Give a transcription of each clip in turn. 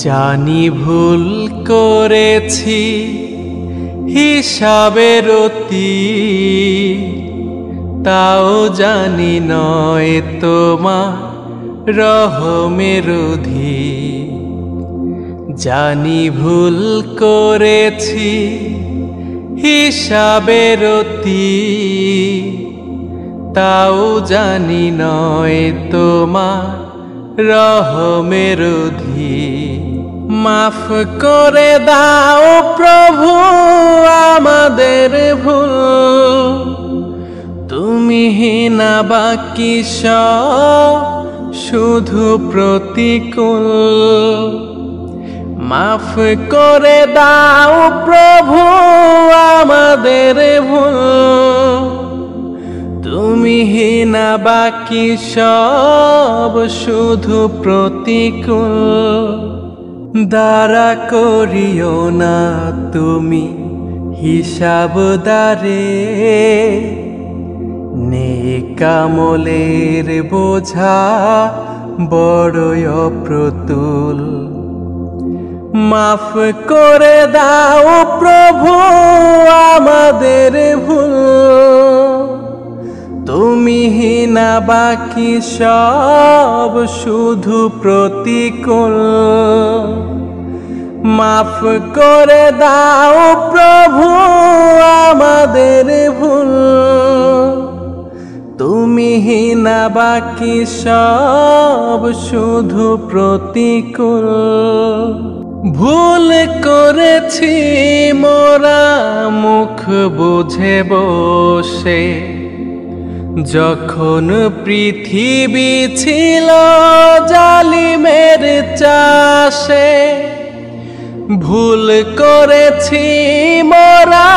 জানি ভুল করেছি হিসাবের অতি, তাও জানি নয় তোমার রহমের অধিক। জানি ভুল করেছি হিসাবের অতি, তাও জানি নয় তোমার রহমের অধিক। মাফ করে দাও প্রভু আমাদের ভুল, তুমি না বাকি সব শুধু প্রতিকূল। মাফ করে দাও প্রভু আমাদের ভুল, তুমি না বাকি সব শুধু প্রতিকূল। দাঁড়া করিও না তুমি হিসাবদারে, নেক আমলের বোঝা বড়ই অপ্রতুল। মাফ করে দাও প্রভু আমাদের ভুল, তুমি না বাকি সব শুধু প্রতিকূল। মাফ করে দাও প্রভু আমাদের ভুল, তুমি না বাকি সব শুধু প্রতিকূল। ভুল করেছি মোরা মুখ বুঝে বসে, যখন পৃথিবী ছিল জালিমের চাষে। ভুল করেছি মোরা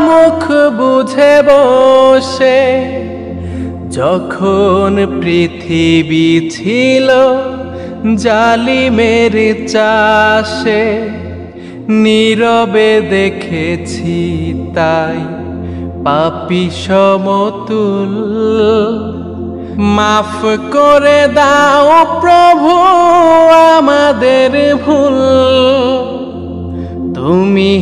মুখ বুঝে বসে, যখন পৃথিবী ছিল জালিমের চাষে। নীরবে দেখেছি তাই পাপী সমতুল। মাফ করে দাও প্রভু আমাদের ভুল, তুমি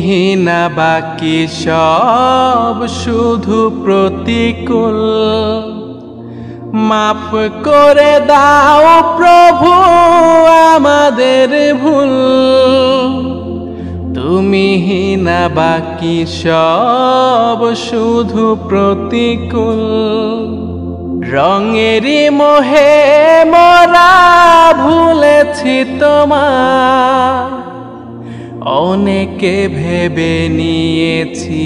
না বাকি সব শুধু প্রতিকূল। মাফ করে দাও প্রভু আমাদের ভুল, তুমি না বাকি সব শুধু প্রতিকূল। রঙেরই মোহে মোরা ভুলেছি তোমার, অনেকে ভেবে নিয়েছি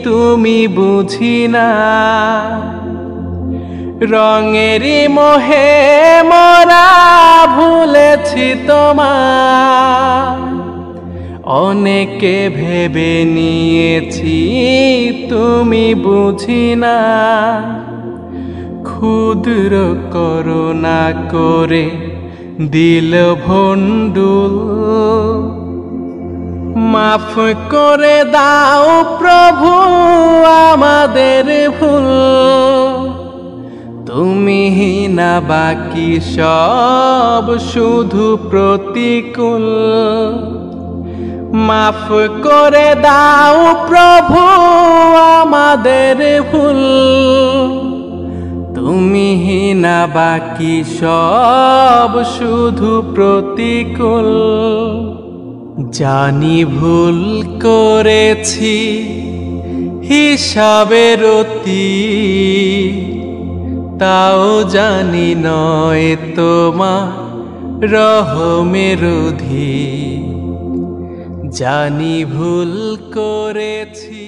তুমি বুঝি না। রঙেরই মোহে মোরা ভুলেছি তোমার, অনেকে ভেবে নিয়েছি তুমি বুঝি না। ক্ষুদ্র করুণা করে দিল ভণ্ডুল, মাফ করে দাও প্রভু আমাদের ভুল, তুমি না বাকি সব শুধু প্রতিকূল। মাফ করে দাও প্রভু আমাদের ভুল, তুমি না বাকি সব শুধু প্রতিকূল। জানি ভুল করেছি হিসাবের অতি, তাও জানি নয় তোমার রহমের অধিক। জানি ভুল করেছি।